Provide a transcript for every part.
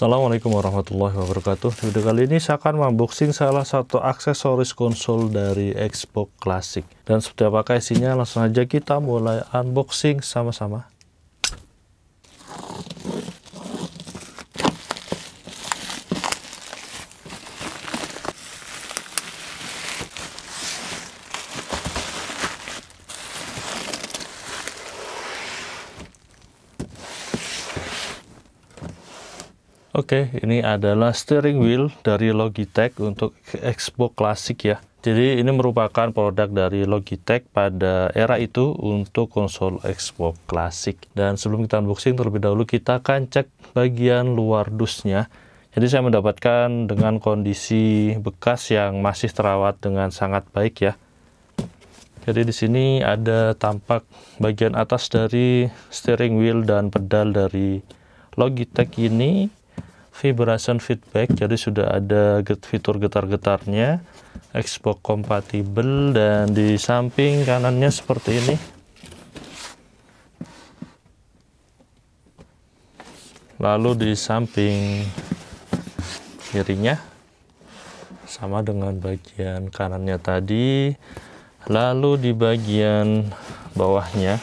Assalamualaikum warahmatullahi wabarakatuh. Di video kali ini saya akan unboxing salah satu aksesoris konsol dari Xbox Classic. Dan seperti apakah isinya, langsung aja kita mulai unboxing sama-sama. Oke, ini adalah steering wheel dari Logitech untuk Xbox Classic ya. Jadi ini merupakan produk dari Logitech pada era itu untuk konsol Xbox Classic. Dan sebelum kita unboxing, terlebih dahulu kita akan cek bagian luar dusnya. Jadi saya mendapatkan dengan kondisi bekas yang masih terawat dengan sangat baik ya. Jadi di sini ada tampak bagian atas dari steering wheel dan pedal dari Logitech ini. Vibration feedback, jadi sudah ada fitur getar-getarnya, Xbox kompatibel, dan di samping kanannya seperti ini. Lalu di samping kirinya sama dengan bagian kanannya tadi. Lalu di bagian bawahnya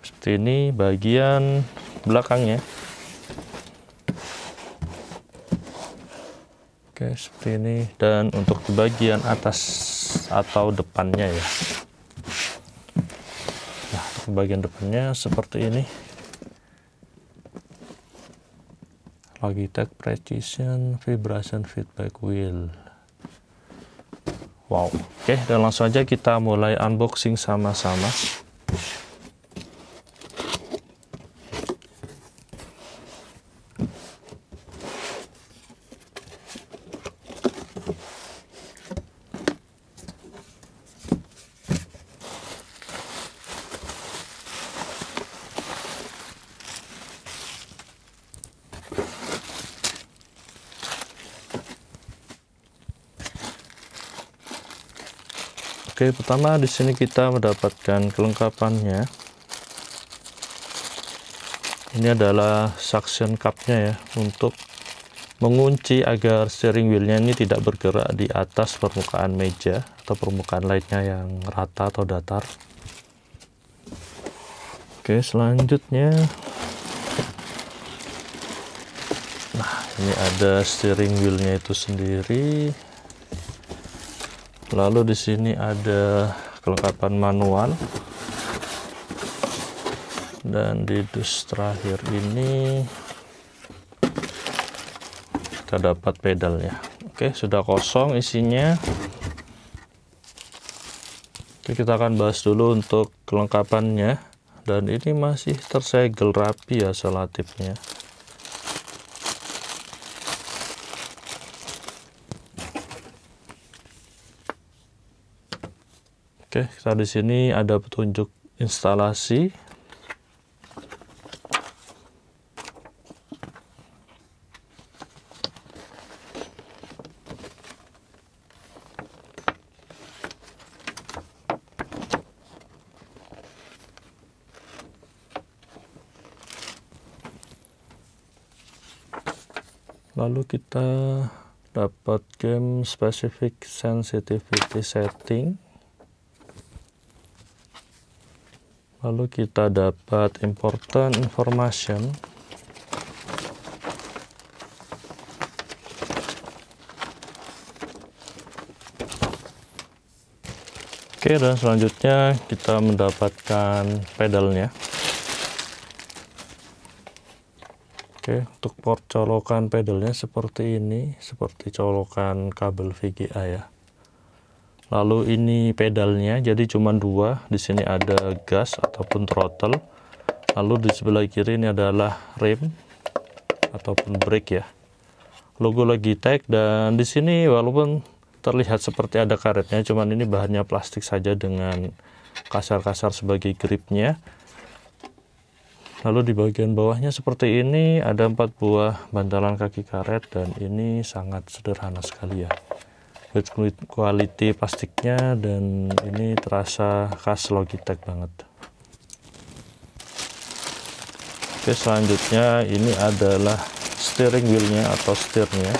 seperti ini bagian belakangnya. Oke, seperti ini. Dan untuk di bagian atas atau depannya ya. Nah, untuk bagian depannya seperti ini. Logitech Precision Vibration Feedback Wheel. Wow. Oke, dan langsung aja kita mulai unboxing sama-sama. Oke, pertama di sini kita mendapatkan kelengkapannya. Ini adalah suction cup-nya ya, untuk mengunci agar steering wheel-nya ini tidak bergerak di atas permukaan meja atau permukaan lainnya yang rata atau datar. Oke, selanjutnya, nah ini ada steering wheel-nya itu sendiri. Lalu di sini ada kelengkapan manual, dan di dus terakhir ini kita dapat pedalnya. Oke, sudah kosong isinya. Oke, kita akan bahas dulu untuk kelengkapannya, dan ini masih tersegel rapi ya selotipnya. Oke, kita di sini ada petunjuk instalasi. Lalu kita dapat game specific sensitivity setting. Lalu kita dapat important information. Oke, dan selanjutnya kita mendapatkan pedalnya. Oke, untuk port colokan pedalnya seperti ini, seperti colokan kabel VGA ya. Lalu ini pedalnya, jadi cuma dua. Di sini ada gas ataupun throttle. Lalu di sebelah kiri ini adalah rem ataupun brake ya. Logo Logitech, dan di sini walaupun terlihat seperti ada karetnya, cuman ini bahannya plastik saja dengan kasar-kasar sebagai gripnya. Lalu di bagian bawahnya seperti ini ada 4 buah bantalan kaki karet, dan ini sangat sederhana sekali ya. Quality plastiknya, dan ini terasa khas Logitech banget. Oke, selanjutnya ini adalah steering wheelnya atau setirnya.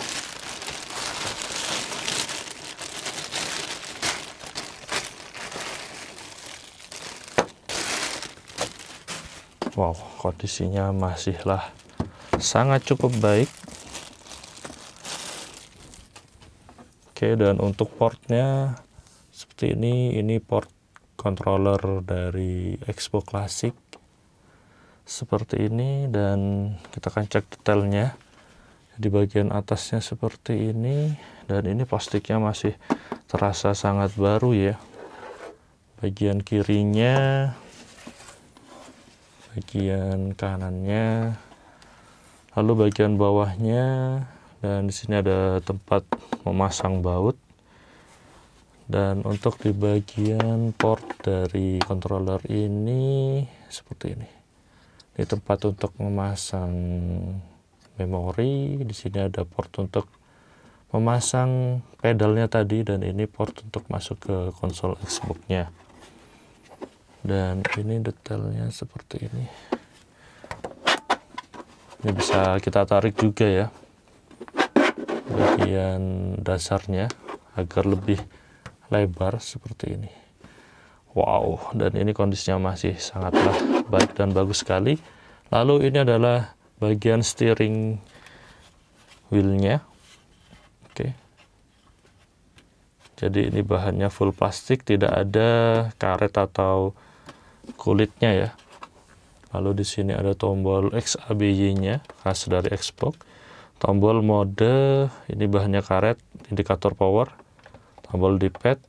Wow, kondisinya masihlah sangat cukup baik. Oke, dan untuk portnya seperti ini port controller dari Expo Classic seperti ini, dan kita akan cek detailnya. Di bagian atasnya seperti ini, dan ini plastiknya masih terasa sangat baru ya. Bagian kirinya, bagian kanannya, lalu bagian bawahnya, dan di sini ada tempat memasang baut. Dan untuk di bagian port dari controller ini seperti ini. Ini tempat untuk memasang memori. Di sini ada port untuk memasang pedalnya tadi, dan ini port untuk masuk ke konsol Xbox-nya. Dan ini detailnya seperti ini. Ini bisa kita tarik juga ya, bagian dasarnya agar lebih lebar seperti ini. Wow, dan ini kondisinya masih sangatlah baik dan bagus sekali. Lalu ini adalah bagian steering wheelnya. Oke, jadi ini bahannya full plastik, tidak ada karet atau kulitnya ya. Lalu di sini ada tombol XABY-nya khas dari Xbox. Tombol mode, ini bahannya karet, indikator power, tombol D-pad,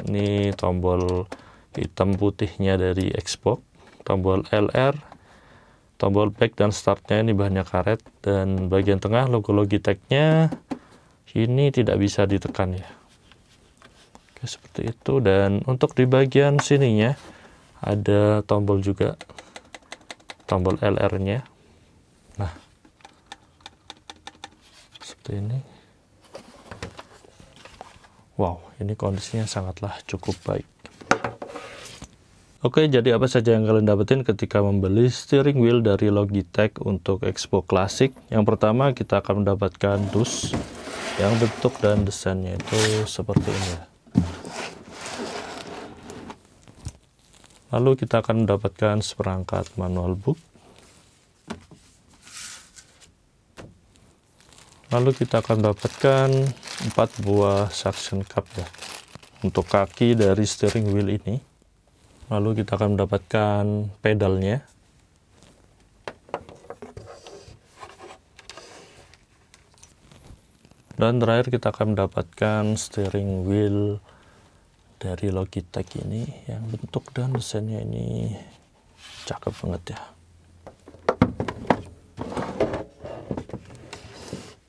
ini tombol hitam putihnya dari Xbox, tombol LR, tombol back dan startnya ini bahannya karet, dan bagian tengah logo Logitech-nya ini tidak bisa ditekan ya. Oke, seperti itu. Dan untuk di bagian sininya ada tombol juga, tombol LR-nya. Nah, seperti ini. Wow, ini kondisinya sangatlah cukup baik. Oke, jadi apa saja yang kalian dapetin ketika membeli steering wheel dari Logitech untuk Expo Classic? Yang pertama, kita akan mendapatkan dus yang bentuk dan desainnya itu seperti ini. Lalu kita akan mendapatkan seperangkat manual book. Lalu kita akan mendapatkan 4 buah suction cup ya, untuk kaki dari steering wheel ini. Lalu kita akan mendapatkan pedalnya. Dan terakhir kita akan mendapatkan steering wheel dari Logitech ini, yang bentuk dan desainnya ini cakep banget ya.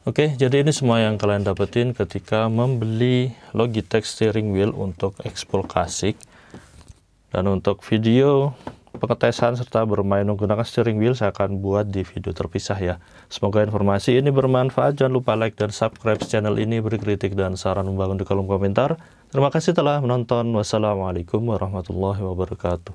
Oke, jadi ini semua yang kalian dapetin ketika membeli Logitech steering wheel untuk Expo Classic. Dan untuk video pengetesan serta bermain menggunakan steering wheel saya akan buat di video terpisah ya. Semoga informasi ini bermanfaat. Jangan lupa like dan subscribe channel ini, beri kritik dan saran membangun di kolom komentar. Terima kasih telah menonton. Wassalamualaikum warahmatullahi wabarakatuh.